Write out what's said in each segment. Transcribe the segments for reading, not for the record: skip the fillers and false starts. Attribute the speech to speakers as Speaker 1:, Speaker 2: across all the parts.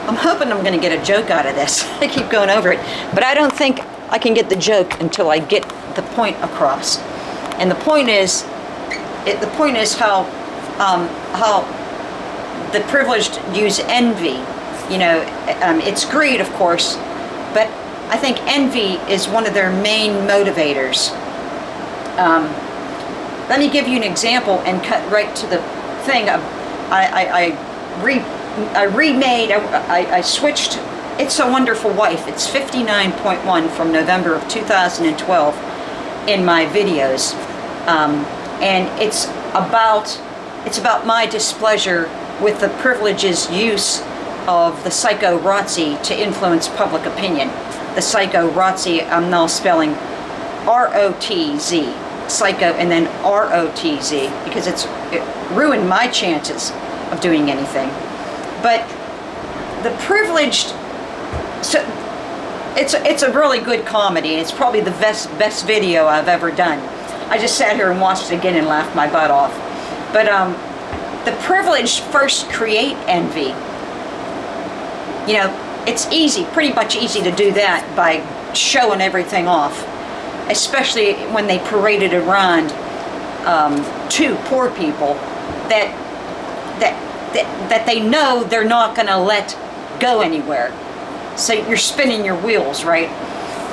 Speaker 1: I'm hoping I'm going to get a joke out of this. I keep going over it, but I don't think I can get the joke until I get the point across. And the point is how the privileged use envy. You know, it's greed, of course, but I think envy is one of their main motivators. Let me give you an example and cut right to the thing. I switched It's a Wonderful Wife. It's 59.1 from November of 2012 in my videos. And it's about my displeasure with the privilege's use of the psycho-ROTC to influence public opinion. The psycho-ROTC, I'm now spelling R-O-T-Z, psycho and then R-O-T-Z, because it ruined my chances of doing anything. But the privileged, so it's a really good comedy. It's probably the best video I've ever done. I just sat here and watched it again and laughed my butt off. But the privileged first create envy. You know, it's easy, pretty much easy to do that by showing everything off, especially when they parade it around to poor people that they know they're not going to let go anywhere. So you're spinning your wheels, right?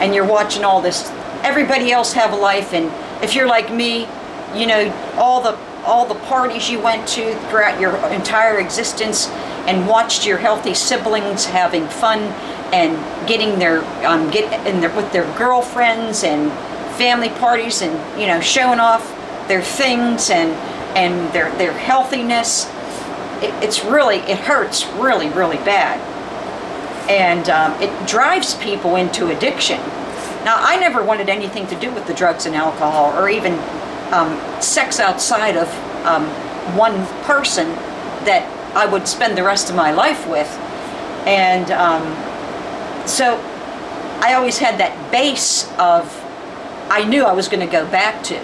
Speaker 1: And you're watching all this. Everybody else have a life, and if you're like me, you know, all the parties you went to throughout your entire existence and watched your healthy siblings having fun and getting their with their girlfriends and family parties, and you know, showing off their things and their healthiness. It hurts really, really bad, and it drives people into addiction. Now, I never wanted anything to do with the drugs and alcohol, or even sex outside of one person that I would spend the rest of my life with. And so I always had that base of, I knew I was going to go back to,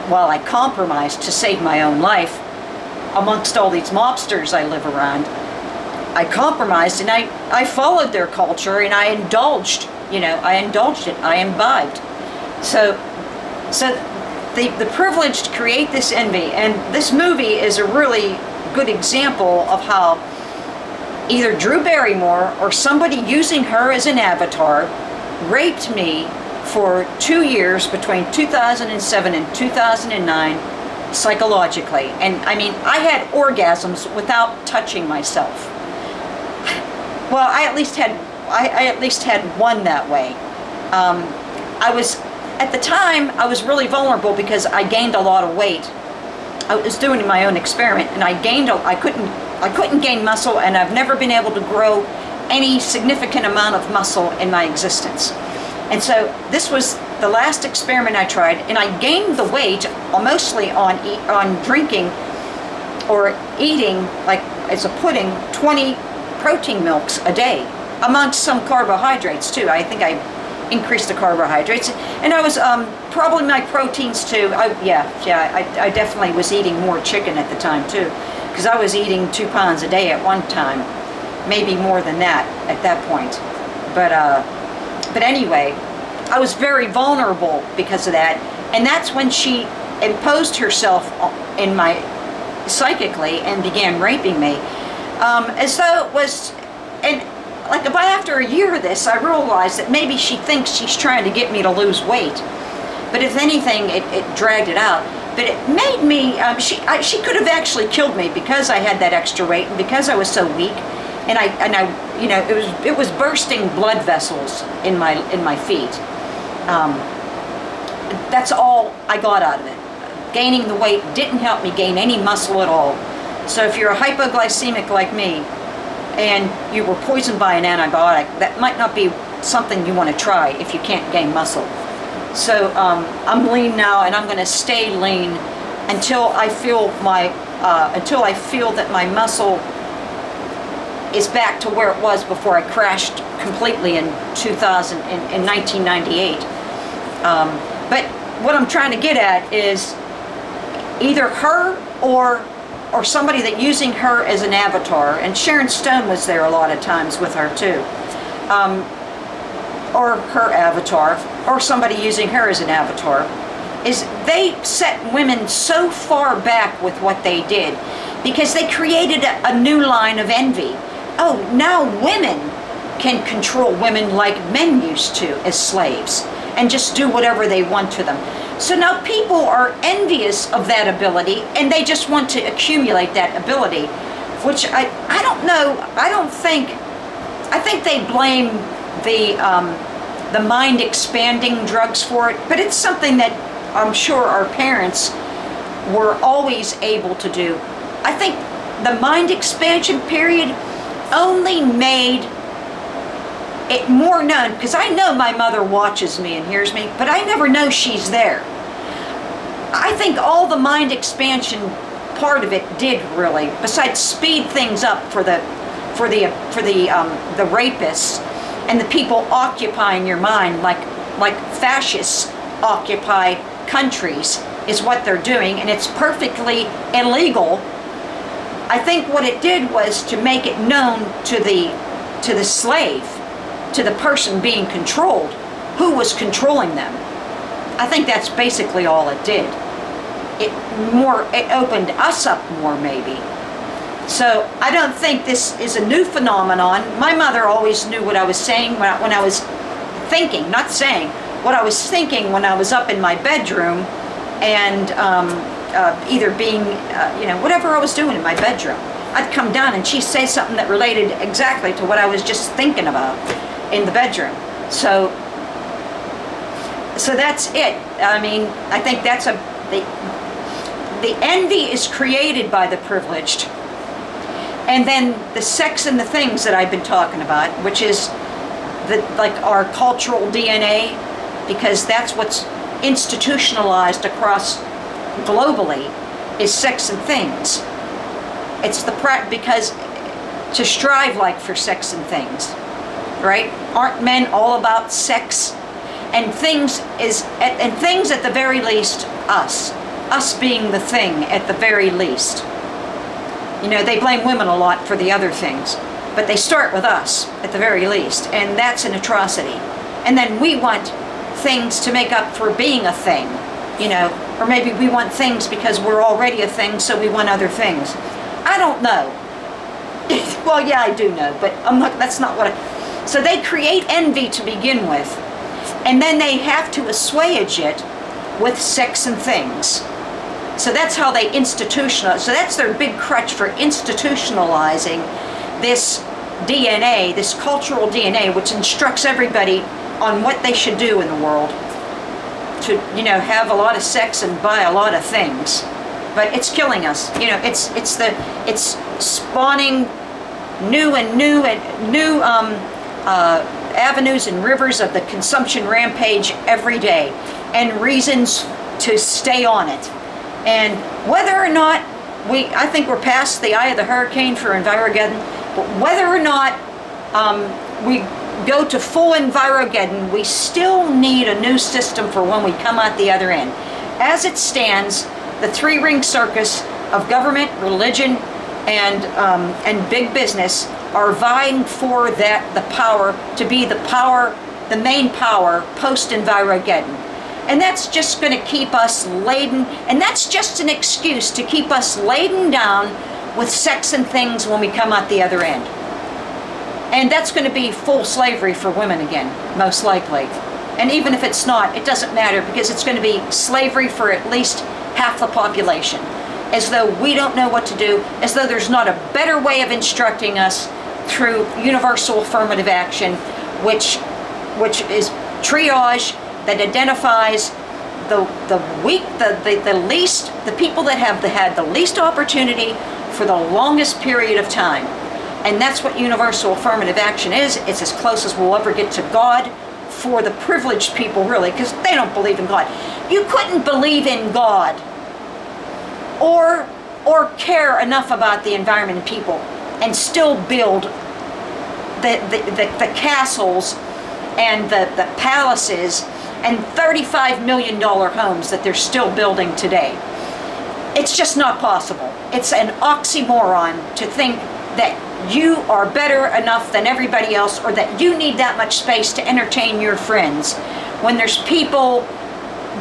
Speaker 1: while I compromised to save my own life amongst all these mobsters I live around. I compromised, and I followed their culture, and I indulged. You know, I indulged it. I imbibed. So the privileged create this envy, and this movie is a really good example of how either Drew Barrymore or somebody using her as an avatar raped me for 2 years between 2007 and 2009 psychologically. And I mean, I had orgasms without touching myself. Well, I at least had one that way. At the time, I was really vulnerable because I gained a lot of weight. I was doing my own experiment, and I couldn't gain muscle, and I've never been able to grow any significant amount of muscle in my existence. And so this was the last experiment I tried, and I gained the weight mostly on drinking or eating, like as a pudding, 20 protein milks a day, amongst some carbohydrates too. I think I increased the carbohydrates, and I was probably my proteins too. I definitely was eating more chicken at the time too, because I was eating 2 pounds a day at one time, maybe more than that at that point. But anyway, I was very vulnerable because of that, and that's when she imposed herself in my psychically and began raping me, as though it was. And like about after a year of this, I realized that maybe she thinks she's trying to get me to lose weight. But if anything, it dragged it out. But it made me, she could have actually killed me because I had that extra weight and because I was so weak. And I you know, it was bursting blood vessels in my feet. That's all I got out of it. Gaining the weight didn't help me gain any muscle at all. So if you're a hypoglycemic like me, and you were poisoned by an antibiotic, that might not be something you want to try if you can't gain muscle. So I'm lean now, and I'm going to stay lean until I feel that my muscle is back to where it was before I crashed completely in 1998. But what I'm trying to get at is either her or or somebody that using her as an avatar, and Sharon Stone was there a lot of times with her too, or her avatar, or somebody using her as an avatar, is they set women so far back with what they did because they created a new line of envy. Oh, now women can control women like men used to as slaves and just do whatever they want to them. So now people are envious of that ability and they just want to accumulate that ability, which I don't know, I think they blame the mind expanding drugs for it, but it's something that I'm sure our parents were always able to do. I think the mind expansion period only made it more known, because I know my mother watches me and hears me, but I never know she's there. I think all the mind expansion part of it did really, besides speed things up for the rapists and the people occupying your mind, like fascists occupy countries, is what they're doing, and it's perfectly illegal. I think what it did was to make it known to the slave, to the person being controlled, who was controlling them. I think that's basically all it did. It opened us up more, maybe. So I don't think this is a new phenomenon. My mother always knew what I was saying when I was thinking, not saying, what I was thinking when I was up in my bedroom and either being, whatever I was doing in my bedroom. I'd come down and she'd say something that related exactly to what I was just thinking about in the bedroom. So that's it. I mean, I think that's the envy is created by the privileged. And then the sex and the things that I've been talking about, which is like our cultural DNA, because that's what's institutionalized across globally, is sex and things. It's because to strive like for sex and things, right? Aren't men all about sex? And things at the very least, us being the thing at the very least. They blame women a lot for the other things, but they start with us at the very least, and that's an atrocity. And then we want things to make up for being a thing, or maybe we want things because we're already a thing, so we want other things. I don't know. Well, yeah, I do know, but that's not what so they create envy to begin with, and then they have to assuage it with sex and things. So that's how they institutionalize. So that's their big crutch for institutionalizing this DNA, this cultural DNA, which instructs everybody on what they should do in the world. To, have a lot of sex and buy a lot of things. But it's killing us. It's spawning new avenues and rivers of the consumption rampage every day, and reasons to stay on it. And whether or not I think we're past the eye of the hurricane for Envirogeddon, but whether or not we go to full Envirogeddon, we still need a new system for when we come out the other end. As it stands, the Three-Ring-Circus of government, religion, and big business are vying for the power to be the main power post-Envirogeddon. And that's just going to keep us laden, and that's just an excuse to keep us laden down with sex and things when we come out the other end. And that's going to be full slavery for women again, most likely. And even if it's not, it doesn't matter, because it's going to be slavery for at least half the population. As though we don't know what to do, as though there's not a better way of instructing us through universal affirmative action, which is triage, that identifies the weak, the least, the people that have had the least opportunity for the longest period of time. And that's what universal affirmative action is. It's as close as we'll ever get to God for the privileged people, really, because they don't believe in God. You couldn't believe in God or care enough about the environment and people and still build the castles and the palaces and $35 million homes that they're still building today. It's just not possible. It's an oxymoron to think that you are better enough than everybody else, or that you need that much space to entertain your friends, when there's people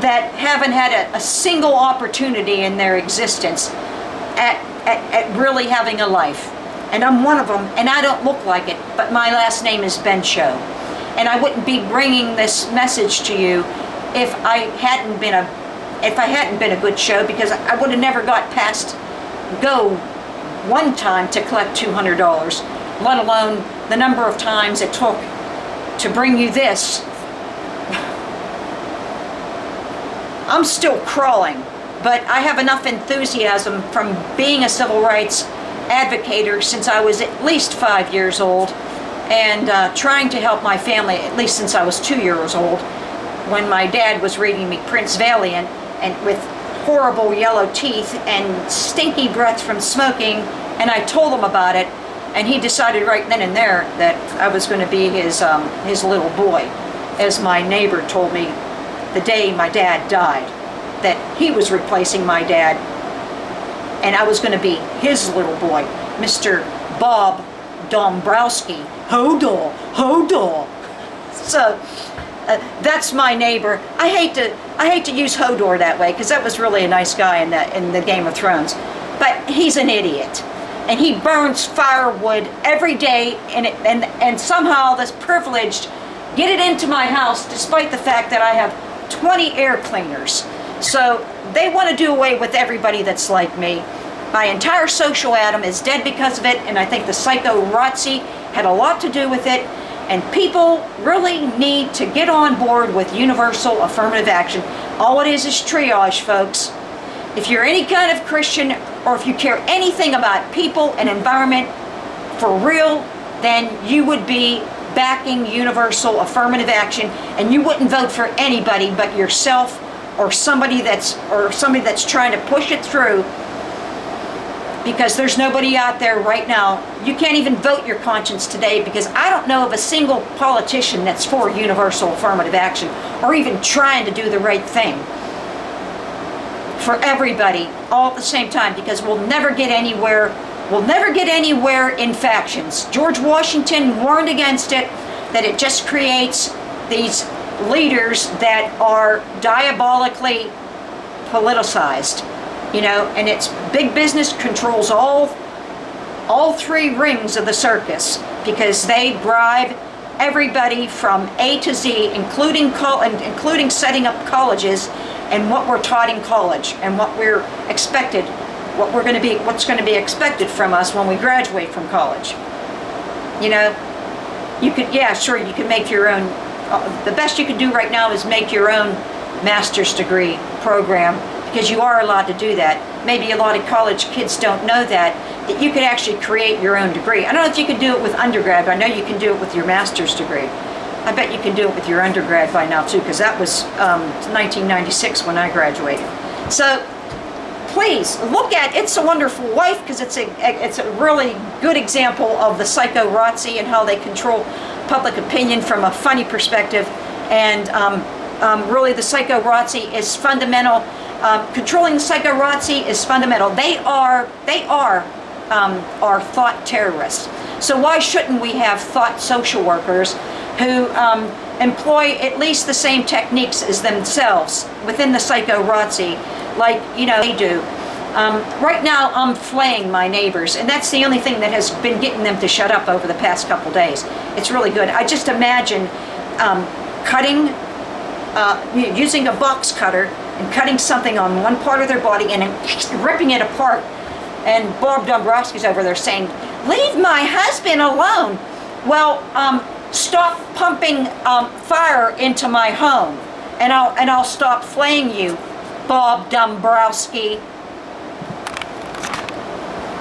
Speaker 1: that haven't had a single opportunity in their existence at really having a life. And I'm one of them, and I don't look like it, but my last name is Ben Show. And I wouldn't be bringing this message to you if I hadn't been a good show, because I would have never got past go one time to collect $200, let alone the number of times it took to bring you this. I'm still crawling, but I have enough enthusiasm from being a civil rights advocate since I was at least 5 years old, and trying to help my family at least since I was 2 years old, when my dad was reading me Prince Valiant, and with horrible yellow teeth and stinky breath from smoking, and I told him about it, and he decided right then and there that I was going to be his little boy, as my neighbor told me the day my dad died, that he was replacing my dad, and I was going to be his little boy, Mr. Bob Dombrowski. Hodor. So that's my neighbor. I hate to use Hodor that way, because that was really a nice guy in the Game of Thrones, but he's an idiot, and he burns firewood every day, and somehow this privileged get it into my house, despite the fact that I have 20 air cleaners. So they want to do away with everybody that's like me. My entire social atom is dead because of it, and I think the psycho-ROTC had a lot to do with it. And people really need to get on board with universal affirmative action. All it is triage, folks. If you're any kind of Christian, or if you care anything about people and environment for real, then you would be backing universal affirmative action, and you wouldn't vote for anybody but yourself, or somebody that's trying to push it through, because there's nobody out there right now. You can't even vote your conscience today, because I don't know of a single politician that's for universal affirmative action, or even trying to do the right thing for everybody all at the same time, because we'll never get anywhere. We'll never get anywhere in factions. George Washington warned against it, that it just creates these leaders that are diabolically politicized, you know, and it's big business controls all three rings of the circus, because they bribe everybody from A to Z, including setting up colleges and what we're taught in college, and what we're expected, what's going to be expected from us when we graduate from college. You know, you could, yeah, sure, you can make your own. The best you can do right now is make your own master's degree program, because you are allowed to do that. Maybe a lot of college kids don't know that you could actually create your own degree. I don't know if you can do it with undergrad, but I know you can do it with your master's degree. I bet you can do it with your undergrad by now too, because that was 1996 when I graduated. So please look at It's a Wonderful Wife, because it's a really good example of the psycho-ROTC and how they control public opinion from a funny perspective. And really the psycho-ROTC is fundamental. Controlling the psycho-ROTC is fundamental. They are thought terrorists. So why shouldn't we have thought social workers who employ at least the same techniques as themselves within the psycho-ROTC, like, you know, they do. Right now I'm flaying my neighbors, and that's the only thing that has been getting them to shut up over the past couple days. It's really good. I just imagine cutting, using a box cutter and cutting something on one part of their body and then ripping it apart. And Bob Dombrowski's over there saying, "Leave my husband alone." Well, stop pumping fire into my home, and I'll stop flaying you, Bob Dombrowski.